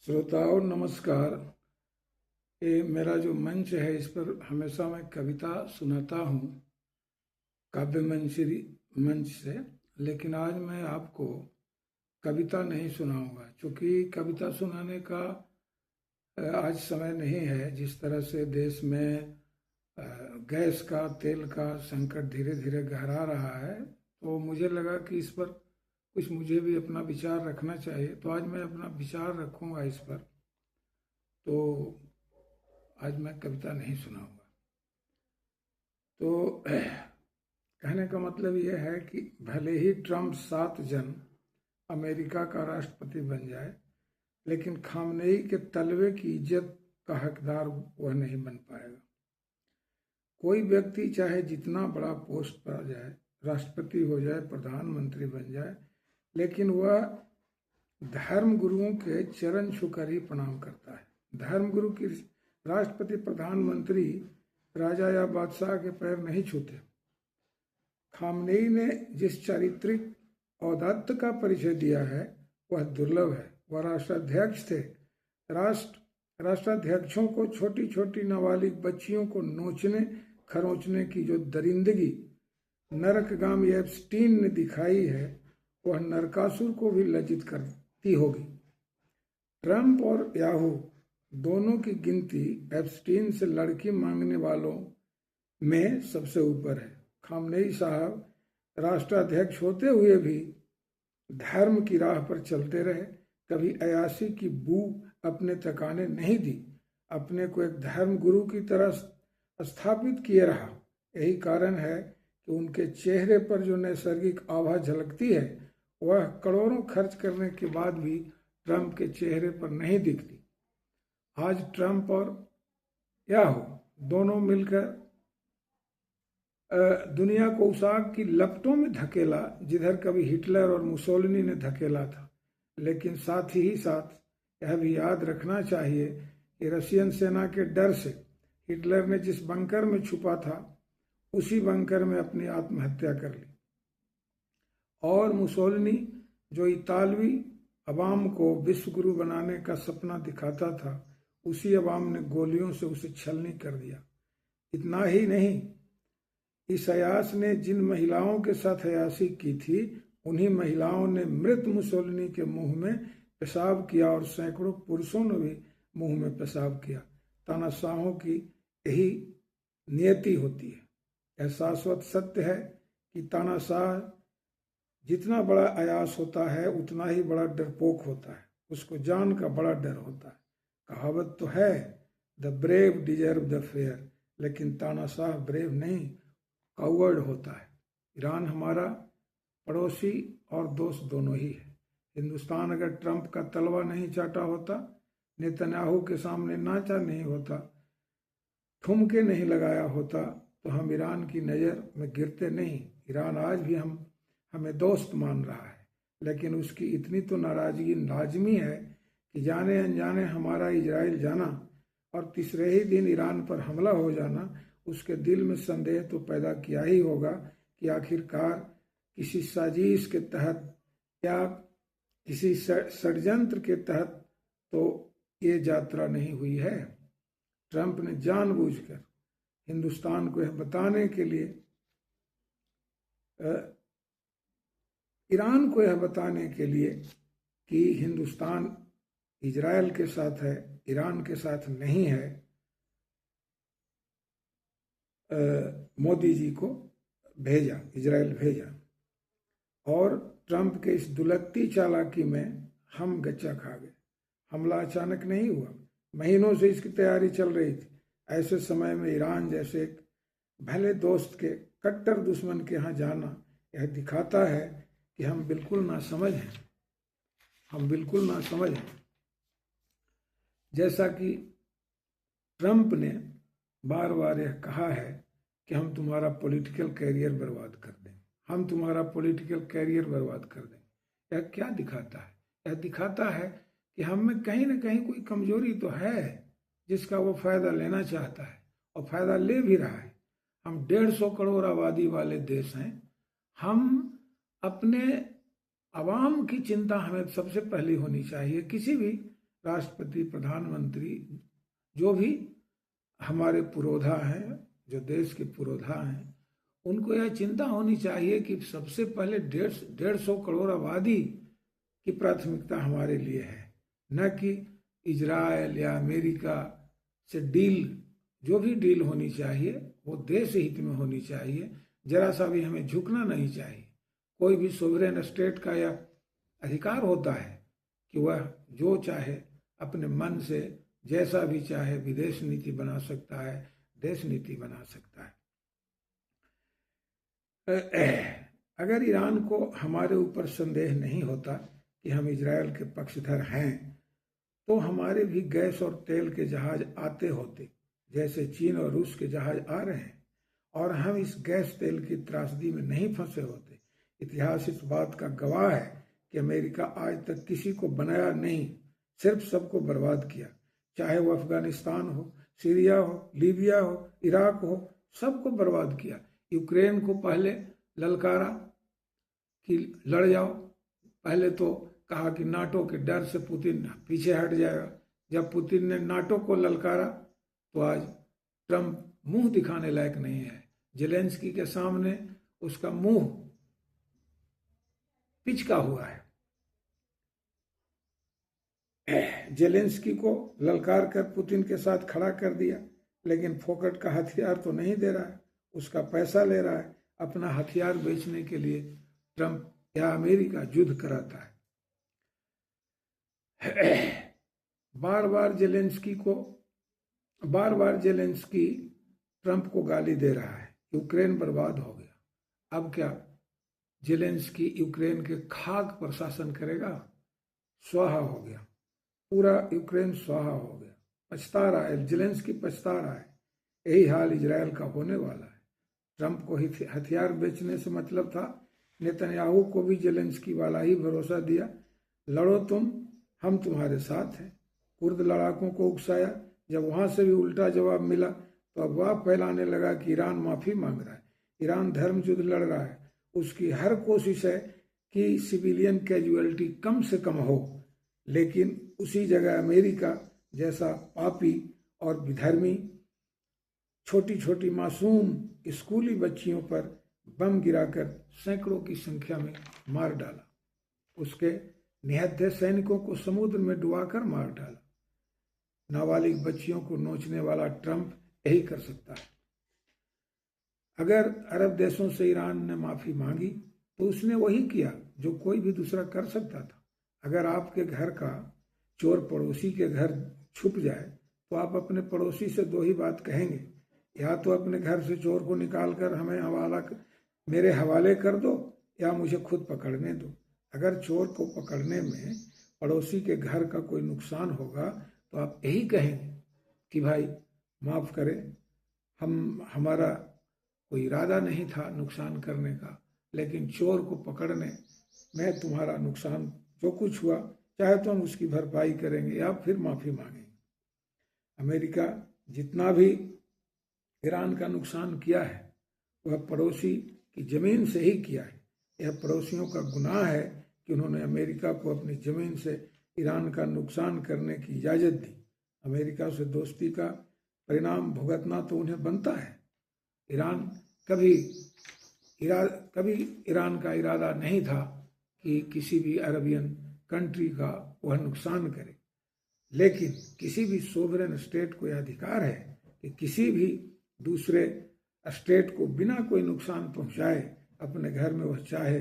श्रोताओं नमस्कार। ये मेरा जो मंच है इस पर हमेशा मैं कविता सुनाता हूँ काव्य मंच से, लेकिन आज मैं आपको कविता नहीं सुनाऊंगा क्योंकि कविता सुनाने का आज समय नहीं है। जिस तरह से देश में गैस का तेल का संकट धीरे धीरे गहरा रहा है, तो मुझे लगा कि इस पर कुछ मुझे भी अपना विचार रखना चाहिए। तो आज मैं अपना विचार रखूंगा इस पर। तो आज मैं कविता नहीं सुनाऊंगा। तो कहने का मतलब यह है कि भले ही ट्रंप 7 जन अमेरिका का राष्ट्रपति बन जाए, लेकिन खामनेई के तलवे की इज्जत का हकदार वह नहीं बन पाएगा। कोई व्यक्ति चाहे जितना बड़ा पोस्ट पर आ जाए, राष्ट्रपति हो जाए, प्रधानमंत्री बन जाए, लेकिन वह धर्म गुरुओं के चरण छूकर ही प्रणाम करता है। धर्म गुरु की राष्ट्रपति प्रधानमंत्री राजा या बादशाह के पैर नहीं छूते। खामनेई ने जिस चारित्रिक औदात्य का परिचय दिया है वह दुर्लभ है। वह राष्ट्राध्यक्ष थे। राष्ट्राध्यक्षों को छोटी छोटी नाबालिग बच्चियों को नोचने खरोंचने की जो दरिंदगी नरकगामी एप्स्टीन ने दिखाई है, वह नरकासुर को भी लज्जित करती होगी। ट्रंप और याहू दोनों की गिनती एप्स्टीन से लड़की मांगने वालों में सबसे ऊपर है। खामनेई साहब राष्ट्राध्यक्ष होते हुए भी धर्म की राह पर चलते रहे। कभी अयासी की बू अपने तकाने नहीं दी। अपने को एक धर्म गुरु की तरह स्थापित किए रहा। यही कारण है कि उनके चेहरे पर जो नैसर्गिक आभा झलकती है वह करोड़ों खर्च करने के बाद भी ट्रंप के चेहरे पर नहीं दिखती। आज ट्रंप और याहू दोनों मिलकर दुनिया को उस आग की लपटों में धकेला जिधर कभी हिटलर और मुसोलिनी ने धकेला था। लेकिन साथ ही साथ यह भी याद रखना चाहिए कि रशियन सेना के डर से हिटलर ने जिस बंकर में छुपा था उसी बंकर में अपनी आत्महत्या कर ली, और मुसोलिनी जो इतालवी अवाम को विश्व गुरु बनाने का सपना दिखाता था, उसी अवाम ने गोलियों से उसे छलनी कर दिया। इतना ही नहीं, इस अयास ने जिन महिलाओं के साथ अयासी की थी उन्हीं महिलाओं ने मृत मुसोलिनी के मुंह में पेशाब किया और सैकड़ों पुरुषों ने भी मुंह में पेशाब किया। तानाशाहों की यही नियति होती है। यह शाश्वत सत्य है कि तानाशाह जितना बड़ा अयास होता है उतना ही बड़ा डरपोक होता है। उसको जान का बड़ा डर होता है। कहावत तो है, the brave deserve the fair, लेकिन तानाशाह ब्रेव नहीं, कावर्ड होता है। ईरान हमारा पड़ोसी और दोस्त दोनों ही है। हिंदुस्तान अगर ट्रंप का तलवा नहीं चाटा होता, नेतन्याहू के सामने नाचा नहीं होता, ठुमके नहीं लगाया होता, तो हम ईरान की नज़र में गिरते नहीं। ईरान आज भी हमें दोस्त मान रहा है, लेकिन उसकी इतनी तो नाराजगी लाजमी है कि जाने अनजाने हमारा इजराइल जाना और तीसरे ही दिन ईरान पर हमला हो जाना उसके दिल में संदेह तो पैदा किया ही होगा कि आखिरकार किसी साजिश के तहत या किसी षड्यंत्र के तहत तो ये यात्रा नहीं हुई है। ट्रंप ने जानबूझकर हिंदुस्तान को यह बताने के लिए, ईरान को यह बताने के लिए कि हिंदुस्तान इजराइल के साथ है, ईरान के साथ नहीं है, मोदी जी को भेजा, इजराइल भेजा। और ट्रंप के इस दुलत्ती चालाकी में हम गच्चा खा गए। हमला अचानक नहीं हुआ, महीनों से इसकी तैयारी चल रही थी। ऐसे समय में ईरान जैसे एक भले दोस्त के कट्टर दुश्मन के यहाँ जाना यह दिखाता है कि हम बिल्कुल नासमझ हैं। हम बिल्कुल नासमझ हैं। जैसा कि ट्रंप ने बार बार यह कहा है कि हम तुम्हारा पॉलिटिकल कैरियर बर्बाद कर दें, हम तुम्हारा पॉलिटिकल कैरियर बर्बाद कर दें। यह क्या दिखाता है? यह दिखाता है कि हम में कहीं ना कहीं कोई कमजोरी तो है जिसका वो फायदा लेना चाहता है और फायदा ले भी रहा है। हम 150 करोड़ आबादी वाले देश हैं। हम अपने अवाम की चिंता हमें सबसे पहली होनी चाहिए। किसी भी राष्ट्रपति, प्रधानमंत्री, जो भी हमारे पुरोधा हैं, जो देश के पुरोधा हैं, उनको यह चिंता होनी चाहिए कि सबसे पहले 150 करोड़ आबादी की प्राथमिकता हमारे लिए है, न कि इजराइल या अमेरिका से डील। जो भी डील होनी चाहिए वो देश हित में होनी चाहिए, जरा सा भी हमें झुकना नहीं चाहिए। कोई भी सोवरेन स्टेट का यह अधिकार होता है कि वह जो चाहे अपने मन से जैसा भी चाहे विदेश नीति बना सकता है, देश नीति बना सकता है। अगर ईरान को हमारे ऊपर संदेह नहीं होता कि हम इजराइल के पक्षधर हैं, तो हमारे भी गैस और तेल के जहाज आते होते, जैसे चीन और रूस के जहाज आ रहे हैं, और हम इस गैस तेल की त्रासदी में नहीं फंसे होते। इतिहास इस बात का गवाह है कि अमेरिका आज तक किसी को बनाया नहीं, सिर्फ सबको बर्बाद किया। चाहे वो अफगानिस्तान हो, सीरिया हो, लीबिया हो, इराक हो, सबको बर्बाद किया। यूक्रेन को पहले ललकारा कि लड़ जाओ, पहले तो कहा कि नाटो के डर से पुतिन पीछे हट जाएगा। जब पुतिन ने नाटो को ललकारा तो आज ट्रंप मुंह दिखाने लायक नहीं है। जेलेंस्की के सामने उसका मुंह पिचका हुआ है। जेलेंस्की को ललकार कर पुतिन के साथ खड़ा कर दिया, लेकिन फोकट का हथियार तो नहीं दे रहा है, उसका पैसा ले रहा है। अपना हथियार बेचने के लिए ट्रंप या अमेरिका युद्ध कराता है। बार बार जेलेंस्की ट्रंप को गाली दे रहा है। यूक्रेन बर्बाद हो गया। अब क्या जेलेंस्की यूक्रेन के खाक पर शासन करेगा? स्वाहा हो गया, पूरा यूक्रेन स्वाहा हो गया। पछता रहा है जेलेंस्की, पछता रहा है। यही हाल इजराइल का होने वाला है। ट्रंप को हथियार बेचने से मतलब था। नेतन्याहू को भी जेलेंस्की वाला ही भरोसा दिया, लड़ो तुम, हम तुम्हारे साथ हैं। कुर्द लड़ाकों को उकसाया। जब वहां से भी उल्टा जवाब मिला तो अफवाह फैलाने लगा कि ईरान माफी मांग रहा है, ईरान धर्म युद्ध लड़ रहा है। उसकी हर कोशिश है कि सिविलियन कैजुअलिटी कम से कम हो, लेकिन उसी जगह अमेरिका जैसा पापी और विधर्मी छोटी छोटी मासूम स्कूली बच्चियों पर बम गिराकर सैकड़ों की संख्या में मार डाला। उसके निहत्थे सैनिकों को समुद्र में डुबाकर मार डाला। नाबालिग बच्चियों को नोचने वाला ट्रंप यही कर सकता है। अगर अरब देशों से ईरान ने माफी मांगी तो उसने वही किया जो कोई भी दूसरा कर सकता था। अगर आपके घर का चोर पड़ोसी के घर छुप जाए तो आप अपने पड़ोसी से दो ही बात कहेंगे, या तो अपने घर से चोर को निकाल कर हमें मेरे हवाले कर दो, या मुझे खुद पकड़ने दो। अगर चोर को पकड़ने में पड़ोसी के घर का कोई नुकसान होगा तो आप यही कहेंगे कि भाई माफ करें, हमारा कोई इरादा नहीं था नुकसान करने का, लेकिन चोर को पकड़ने में तुम्हारा नुकसान जो कुछ हुआ, चाहे तो हम उसकी भरपाई करेंगे या फिर माफी मांगेंगे। अमेरिका जितना भी ईरान का नुकसान किया है वह पड़ोसी की जमीन से ही किया है। यह पड़ोसियों का गुनाह है कि उन्होंने अमेरिका को अपनी जमीन से ईरान का नुकसान करने की इजाजत दी। अमेरिका से दोस्ती का परिणाम भुगतना तो उन्हें बनता है। कभी ईरान का इरादा नहीं था कि किसी भी अरबियन कंट्री का वह नुकसान करे, लेकिन किसी भी सोवरेन स्टेट को यह अधिकार है कि किसी भी दूसरे स्टेट को बिना कोई नुकसान पहुंचाए अपने घर में वह चाहे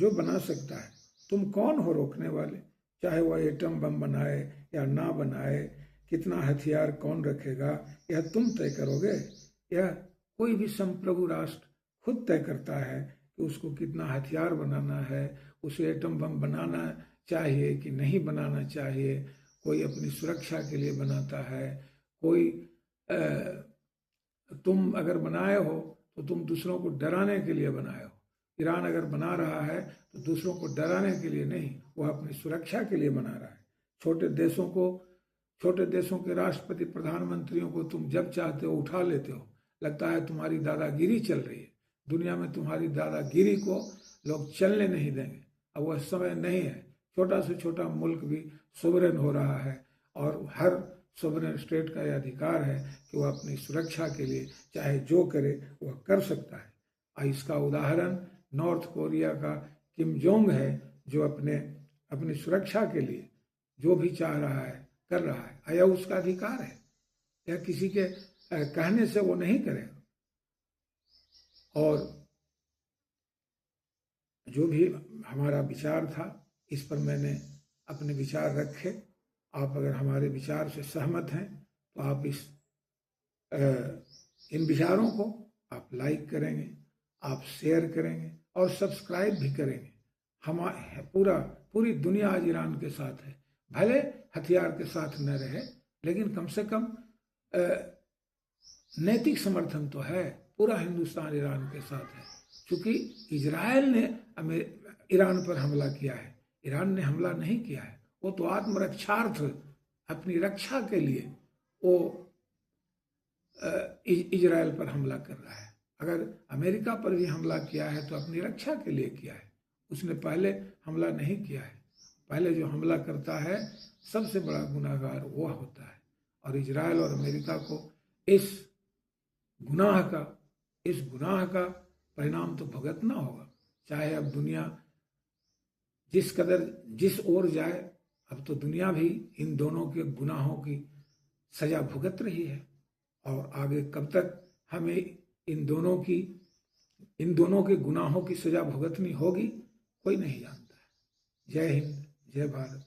जो बना सकता है। तुम कौन हो रोकने वाले? चाहे वह एटम बम बनाए या ना बनाए, कितना हथियार कौन रखेगा, यह तुम तय करोगे? यह कोई भी संप्रभु राष्ट्र खुद तय करता है कि उसको कितना हथियार बनाना है, उसे एटम बम बनाना चाहिए कि नहीं बनाना चाहिए। कोई अपनी सुरक्षा के लिए बनाता है, कोई तुम अगर बनाए हो तो तुम दूसरों को डराने के लिए बनाए हो। ईरान अगर बना रहा है तो दूसरों को डराने के लिए नहीं, वह अपनी सुरक्षा के लिए बना रहा है। छोटे देशों के राष्ट्रपति प्रधानमंत्रियों को तुम जब चाहते हो उठा लेते हो। लगता है तुम्हारी दादागिरी चल रही है। दुनिया में तुम्हारी दादागिरी को लोग चलने नहीं देंगे। अब वह समय नहीं है। छोटा से छोटा मुल्क भी सोवरेन हो रहा है और हर सोवरेन स्टेट का यह अधिकार है कि वह अपनी सुरक्षा के लिए चाहे जो करे वह कर सकता है। और इसका उदाहरण नॉर्थ कोरिया का किम जोंग है, जो अपनी सुरक्षा के लिए जो भी चाह रहा है कर रहा है। यह उसका अधिकार है, यह किसी के कहने से वो नहीं करेगा। और जो भी हमारा विचार था इस पर मैंने अपने विचार रखे। आप अगर हमारे विचार से सहमत हैं तो आप इन विचारों को आप लाइक करेंगे, आप शेयर करेंगे और सब्सक्राइब भी करेंगे। हमारे पूरी दुनिया आज ईरान के साथ है, भले हथियार के साथ न रहे लेकिन कम से कम नैतिक समर्थन तो है। पूरा हिंदुस्तान ईरान के साथ है, क्योंकि इजराइल ने ईरान पर हमला किया है, ईरान ने हमला नहीं किया है। वो तो आत्मरक्षार्थ अपनी रक्षा के लिए वो इजराइल पर हमला कर रहा है। अगर अमेरिका पर भी हमला किया है तो अपनी रक्षा के लिए किया है, उसने पहले हमला नहीं किया है। पहले जो हमला करता है सबसे बड़ा गुनाहगार वो होता है। और इजराइल और अमेरिका को इस गुनाह का परिणाम तो भुगतना होगा, चाहे अब दुनिया जिस ओर जाए। अब तो दुनिया भी इन दोनों के गुनाहों की सजा भुगत रही है, और आगे कब तक हमें इन दोनों के गुनाहों की सजा भुगतनी होगी कोई नहीं जानता है। जय हिंद, जय भारत।